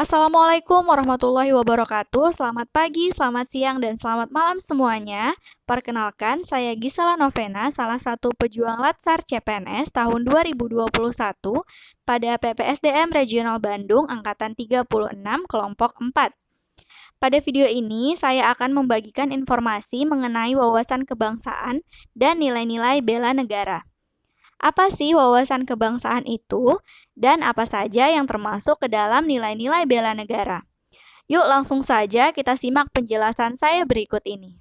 Assalamualaikum warahmatullahi wabarakatuh. Selamat pagi, selamat siang, dan selamat malam semuanya. Perkenalkan, saya Gisela Novena, salah satu pejuang Latsar CPNS tahun 2021 pada PPSDM Regional Bandung Angkatan 36 Kelompok 4. Pada video ini, saya akan membagikan informasi mengenai wawasan kebangsaan dan nilai-nilai bela negara. Apa sih wawasan kebangsaan itu, dan apa saja yang termasuk ke dalam nilai-nilai bela negara? Yuk langsung saja kita simak penjelasan saya berikut ini.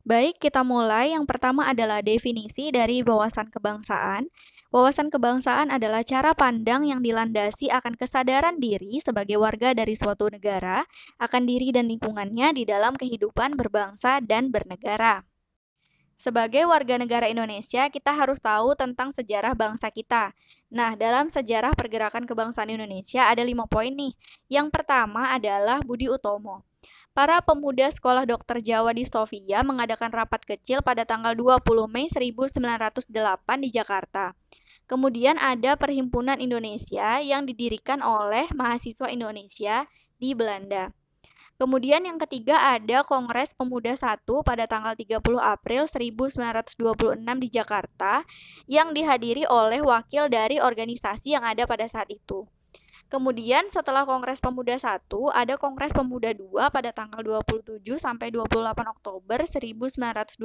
Baik, kita mulai. Yang pertama adalah definisi dari wawasan kebangsaan. Wawasan kebangsaan adalah cara pandang yang dilandasi akan kesadaran diri sebagai warga dari suatu negara, akan diri dan lingkungannya di dalam kehidupan berbangsa dan bernegara. Sebagai warga negara Indonesia, kita harus tahu tentang sejarah bangsa kita. Nah, dalam sejarah pergerakan kebangsaan Indonesia ada 5 poin nih. Yang pertama adalah Budi Utomo. Para pemuda Sekolah Dokter Jawa di Stovia mengadakan rapat kecil pada tanggal 20 Mei 1908 di Jakarta. Kemudian ada Perhimpunan Indonesia yang didirikan oleh mahasiswa Indonesia di Belanda. Kemudian yang ketiga ada Kongres Pemuda 1 pada tanggal 30 April 1926 di Jakarta yang dihadiri oleh wakil dari organisasi yang ada pada saat itu. Kemudian setelah Kongres Pemuda 1 ada Kongres Pemuda 2 pada tanggal 27 sampai 28 Oktober 1928.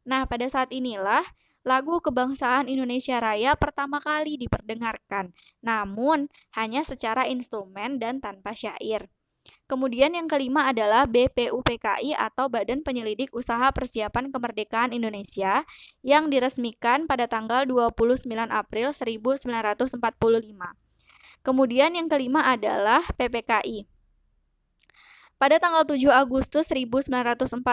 Nah, pada saat inilah lagu Kebangsaan Indonesia Raya pertama kali diperdengarkan, namun hanya secara instrumen dan tanpa syair. Kemudian yang kelima adalah BPUPKI atau Badan Penyelidik Usaha Persiapan Kemerdekaan Indonesia yang diresmikan pada tanggal 29 April 1945. Kemudian yang kelima adalah PPKI. Pada tanggal 7 Agustus 1945,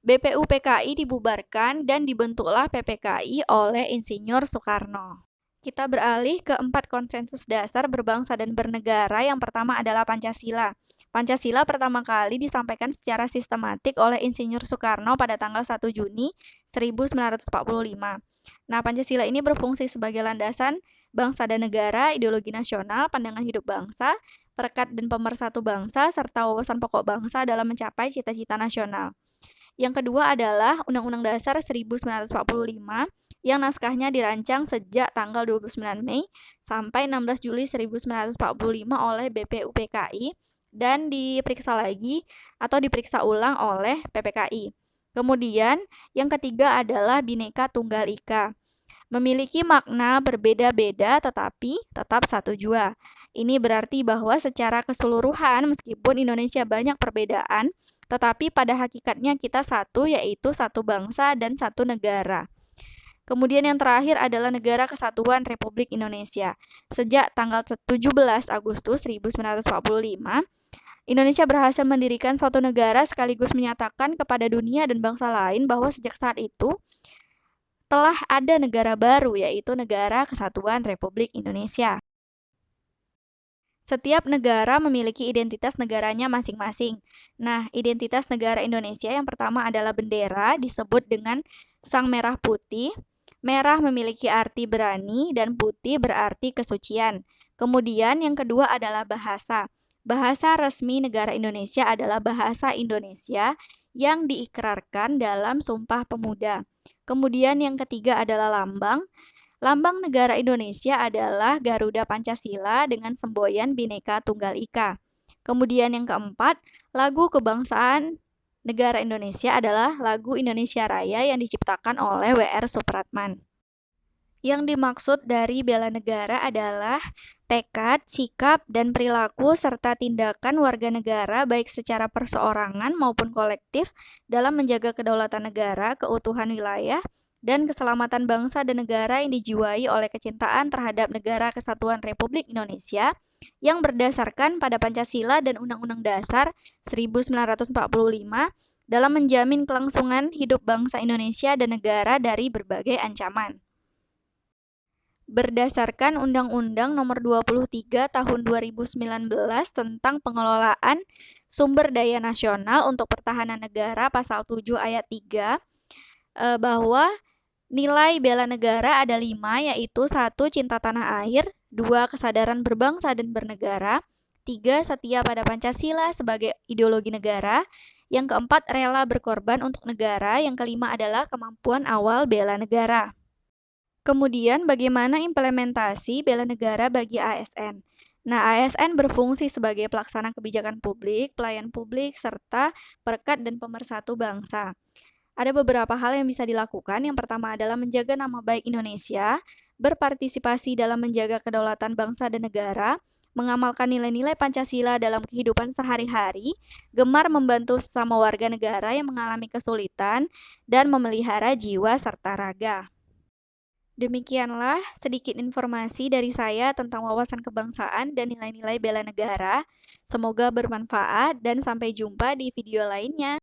BPUPKI dibubarkan dan dibentuklah PPKI oleh Insinyur Soekarno. Kita beralih ke 4 konsensus dasar berbangsa dan bernegara. Yang pertama adalah Pancasila. Pancasila pertama kali disampaikan secara sistematik oleh Insinyur Soekarno pada tanggal 1 Juni 1945. Nah, Pancasila ini berfungsi sebagai landasan bangsa dan negara, ideologi nasional, pandangan hidup bangsa, perekat dan pemersatu bangsa, serta wawasan pokok bangsa dalam mencapai cita-cita nasional. Yang kedua adalah Undang-Undang Dasar 1945 yang naskahnya dirancang sejak tanggal 29 Mei sampai 16 Juli 1945 oleh BPUPKI dan diperiksa lagi atau diperiksa ulang oleh PPKI. Kemudian yang ketiga adalah Bhinneka Tunggal Ika. Memiliki makna berbeda-beda tetapi tetap satu jua. Ini berarti bahwa secara keseluruhan meskipun Indonesia banyak perbedaan, tetapi pada hakikatnya kita satu, yaitu satu bangsa dan satu negara. Kemudian yang terakhir adalah Negara Kesatuan Republik Indonesia. Sejak tanggal 17 Agustus 1945, Indonesia berhasil mendirikan suatu negara sekaligus menyatakan kepada dunia dan bangsa lain bahwa sejak saat itu telah ada negara baru, yaitu Negara Kesatuan Republik Indonesia. Setiap negara memiliki identitas negaranya masing-masing. Nah, identitas negara Indonesia yang pertama adalah bendera, disebut dengan sang merah putih. Merah memiliki arti berani dan putih berarti kesucian. Kemudian yang kedua adalah bahasa. Bahasa resmi negara Indonesia adalah bahasa Indonesia yang diikrarkan dalam Sumpah Pemuda. Kemudian yang ketiga adalah lambang. Lambang negara Indonesia adalah Garuda Pancasila dengan semboyan Bhinneka Tunggal Ika. Kemudian yang keempat, lagu kebangsaan negara Indonesia adalah lagu Indonesia Raya yang diciptakan oleh W.R. Supratman. Yang dimaksud dari bela negara adalah tekad, sikap, dan perilaku serta tindakan warga negara baik secara perseorangan maupun kolektif dalam menjaga kedaulatan negara, keutuhan wilayah, dan keselamatan bangsa dan negara yang dijiwai oleh kecintaan terhadap Negara Kesatuan Republik Indonesia yang berdasarkan pada Pancasila dan Undang-Undang Dasar 1945 dalam menjamin kelangsungan hidup bangsa Indonesia dan negara dari berbagai ancaman. berdasarkan Undang-Undang Nomor 23 Tahun 2019 tentang Pengelolaan Sumber Daya Nasional untuk Pertahanan Negara Pasal 7 Ayat 3, bahwa nilai bela negara ada 5, yaitu 1. Cinta tanah air, 2. Kesadaran berbangsa dan bernegara, 3. Setia pada Pancasila sebagai ideologi negara, yang keempat rela berkorban untuk negara, yang kelima adalah kemampuan awal bela negara. Kemudian bagaimana implementasi bela negara bagi ASN? Nah, ASN berfungsi sebagai pelaksana kebijakan publik, pelayan publik, serta perekat dan pemersatu bangsa. Ada beberapa hal yang bisa dilakukan. Yang pertama adalah menjaga nama baik Indonesia, berpartisipasi dalam menjaga kedaulatan bangsa dan negara, mengamalkan nilai-nilai Pancasila dalam kehidupan sehari-hari, gemar membantu sesama warga negara yang mengalami kesulitan, dan memelihara jiwa serta raga. Demikianlah sedikit informasi dari saya tentang wawasan kebangsaan dan nilai-nilai bela negara. Semoga bermanfaat dan sampai jumpa di video lainnya.